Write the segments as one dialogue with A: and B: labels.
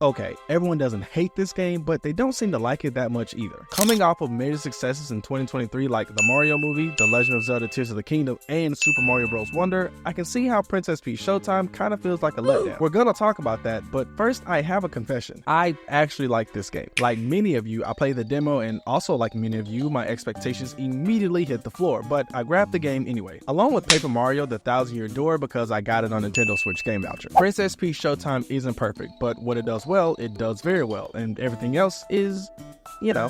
A: Okay, everyone doesn't hate this game, but they don't seem to like it that much either. Coming off of major successes in 2023 like the Mario movie, The Legend of Zelda Tears of the Kingdom, and Super Mario Bros. Wonder, I can see how Princess Peach Showtime kind of feels like a letdown. We're gonna talk about that, but first I have a confession. I actually like this game. Like many of you, I played the demo, and also like many of you, my expectations immediately hit the floor, but I grabbed the game anyway. Along with Paper Mario, the Thousand-Year Door, because I got it on Nintendo Switch Game Voucher. Princess Peach Showtime isn't perfect, but what it does well, it does very well, and everything else is, you know.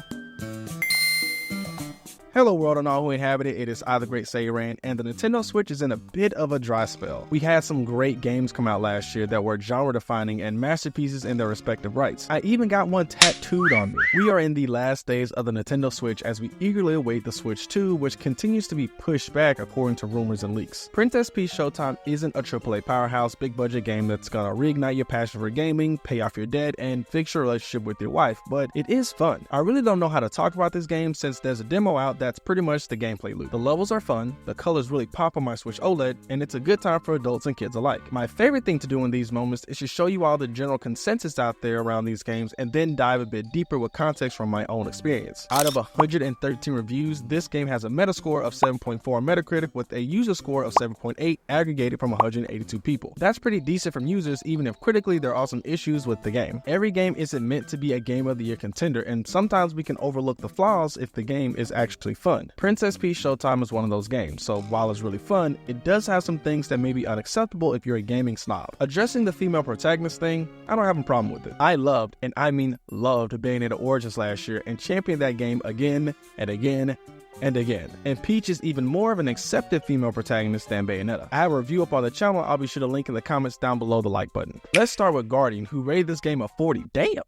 A: Hello world and all who inhabit it, it is I the Great Saiyaran, and the Nintendo Switch is in a bit of a dry spell. We had some great games come out last year that were genre defining and masterpieces in their respective rights. I even got one tattooed on me. We are in the last days of the Nintendo Switch as we eagerly await the Switch 2, which continues to be pushed back according to rumors and leaks. Princess Peach Showtime isn't a AAA powerhouse big budget game that's gonna reignite your passion for gaming, pay off your debt, and fix your relationship with your wife, but it is fun. I really don't know how to talk about this game since there's a demo out that's pretty much the gameplay loop. The levels are fun, the colors really pop on my Switch OLED, and it's a good time for adults and kids alike. My favorite thing to do in these moments is to show you all the general consensus out there around these games and then dive a bit deeper with context from my own experience. Out of 113 reviews, this game has a Metascore of 7.4 on Metacritic with a user score of 7.8 aggregated from 182 people. That's pretty decent from users, even if critically there are some issues with the game. Every game isn't meant to be a Game of the Year contender, and sometimes we can overlook the flaws if the game is actually fun. Princess Peach Showtime is one of those games, so while it's really fun, it does have some things that may be unacceptable if you're a gaming snob. Addressing the female protagonist thing, I don't have a problem with it. I loved, and I mean loved, Bayonetta Origins last year and championed that game again and again and again. And Peach is even more of an accepted female protagonist than Bayonetta. I have a review up on the channel, I'll be sure to link in the comments down below the like button. Let's start with Guardian, who rated this game a 40. Damn!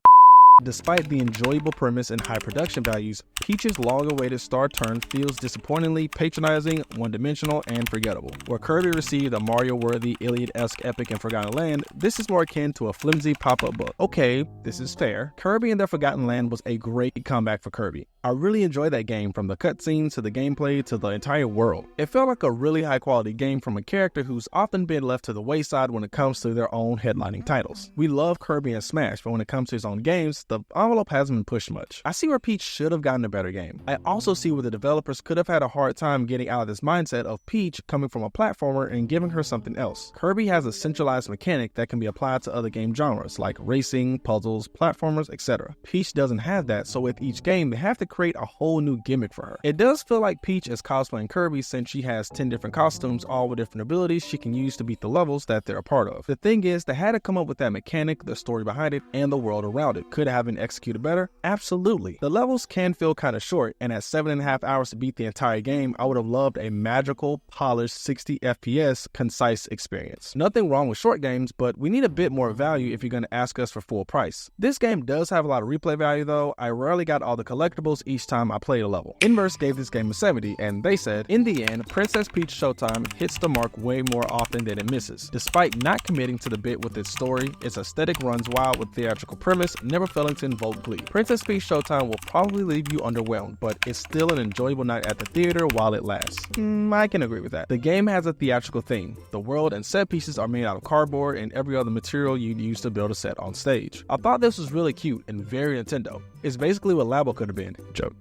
A: Despite the enjoyable premise and high production values, Peach's long-awaited star turn feels disappointingly patronizing, one-dimensional, and forgettable. Where Kirby received a Mario-worthy, Iliad-esque epic in Forgotten Land, this is more akin to a flimsy pop-up book. Okay, this is fair. Kirby and the Forgotten Land was a great comeback for Kirby. I really enjoyed that game, from the cutscenes to the gameplay to the entire world. It felt like a really high-quality game from a character who's often been left to the wayside when it comes to their own headlining titles. We love Kirby and Smash, but when it comes to his own games, the envelope hasn't been pushed much. I see where Peach should have gotten a better game. I also see where the developers could have had a hard time getting out of this mindset of Peach coming from a platformer and giving her something else. Kirby has a centralized mechanic that can be applied to other game genres like racing, puzzles, platformers, etc. Peach doesn't have that, so with each game they have to create a whole new gimmick for her. It does feel like Peach is cosplaying Kirby since she has 10 different costumes, all with different abilities she can use to beat the levels that they're a part of. The thing is, they had to come up with that mechanic, the story behind it, and the world around it. Could have been executed better? Absolutely. The levels can feel kind of short, and at 7.5 hours to beat the entire game, I would have loved a magical, polished 60 FPS concise experience. Nothing wrong with short games, but we need a bit more value if you're going to ask us for full price. This game does have a lot of replay value though. I rarely got all the collectibles each time I played a level. Inverse gave this game a 70, and they said, in the end, Princess Peach Showtime hits the mark way more often than it misses. Despite not committing to the bit with its story, its aesthetic runs wild with theatrical premise, never failing to invoke glee. Princess Peach Showtime will probably leave you underwhelmed, but it's still an enjoyable night at the theater while it lasts. I can agree with that. The game has a theatrical theme. The world and set pieces are made out of cardboard and every other material you'd use to build a set on stage. I thought this was really cute and very Nintendo. It's basically what Labo could have been. Joke.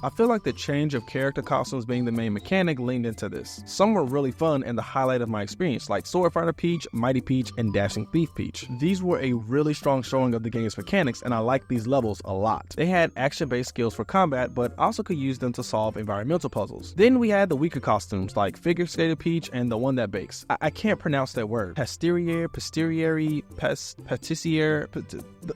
A: I feel like the change of character costumes being the main mechanic leaned into this. Some were really fun and the highlight of my experience, like Sword Fighter Peach, Mighty Peach, and Dashing Thief Peach. These were a really strong showing of the game's mechanics, and I liked these levels a lot. They had action-based skills for combat, but also could use them to solve environmental puzzles. Then we had the weaker costumes, like Figure Skater Peach and the one that bakes. I can't pronounce that word. Pastissiere,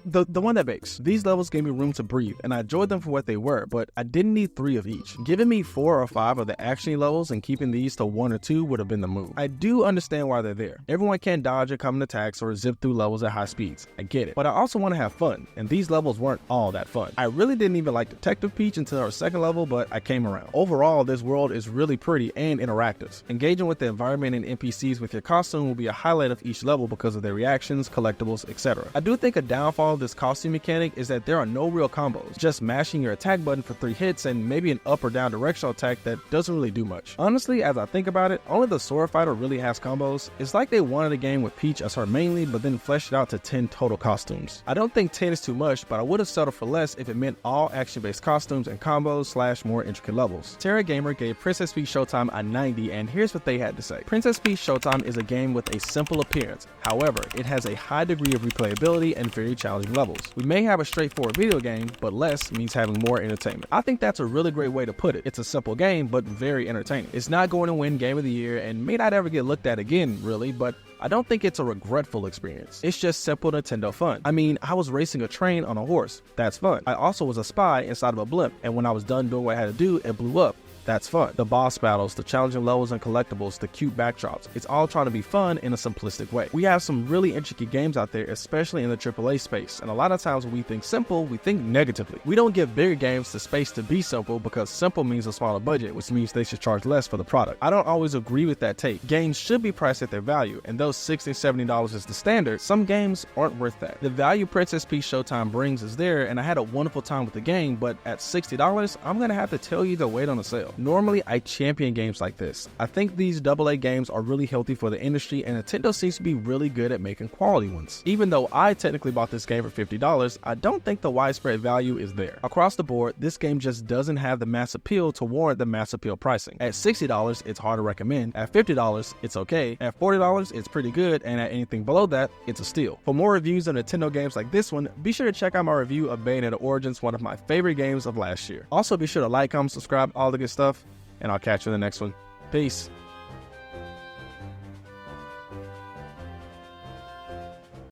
A: the one that bakes. These levels gave me room to breathe, and I enjoyed them for what they were, but I didn't need 3 of each. Giving me 4 or 5 of the action levels and keeping these to 1 or 2 would have been the move. I do understand why they're there. Everyone can't dodge or come in attacks or zip through levels at high speeds. I get it. But I also want to have fun, and these levels weren't all that fun. I really didn't even like Detective Peach until our second level, but I came around. Overall, this world is really pretty and interactive. Engaging with the environment and NPCs with your costume will be a highlight of each level because of their reactions, collectibles, etc. I do think a downfall of this costume mechanic is that there are no real combos. Just mashing your attack button for 3 hits and maybe an up or down directional attack that doesn't really do much. Honestly, as I think about it, only the Sword Fighter really has combos. It's like they wanted a game with Peach as her mainly, but then fleshed it out to 10 total costumes. I don't think 10 is too much, but I would have settled for less if it meant all action-based costumes and combos / more intricate levels. Terra Gamer gave Princess Peach Showtime a 90, and here's what they had to say. Princess Peach Showtime is a game with a simple appearance. However, it has a high degree of replayability and very challenging levels. We may have a straightforward video game, but less means having more entertainment. I think that's a really great way to put it. It's a simple game, but very entertaining. It's not going to win Game of the Year and may not ever get looked at again, really, but I don't think it's a regretful experience. It's just simple Nintendo fun. I mean, I was racing a train on a horse. That's fun. I also was a spy inside of a blimp, and when I was done doing what I had to do, it blew up. That's fun. The boss battles, the challenging levels and collectibles, the cute backdrops. It's all trying to be fun in a simplistic way. We have some really intricate games out there, especially in the AAA space, and a lot of times when we think simple, we think negatively. We don't give bigger games the space to be simple because simple means a smaller budget, which means they should charge less for the product. I don't always agree with that take. Games should be priced at their value, and though $60, $70 is the standard, some games aren't worth that. The value Princess Peach Showtime brings is there, and I had a wonderful time with the game, but at $60, I'm gonna have to tell you to wait on a sale. Normally, I champion games like this. I think these AA games are really healthy for the industry, and Nintendo seems to be really good at making quality ones. Even though I technically bought this game for $50, I don't think the widespread value is there. Across the board, this game just doesn't have the mass appeal to warrant the mass appeal pricing. At $60, it's hard to recommend. At $50, it's okay. At $40, it's pretty good, and at anything below that, it's a steal. For more reviews of Nintendo games like this one, be sure to check out my review of Bayonetta Origins, one of my favorite games of last year. Also, be sure to like, comment, subscribe, all the good stuff, and I'll catch you in the next one. Peace.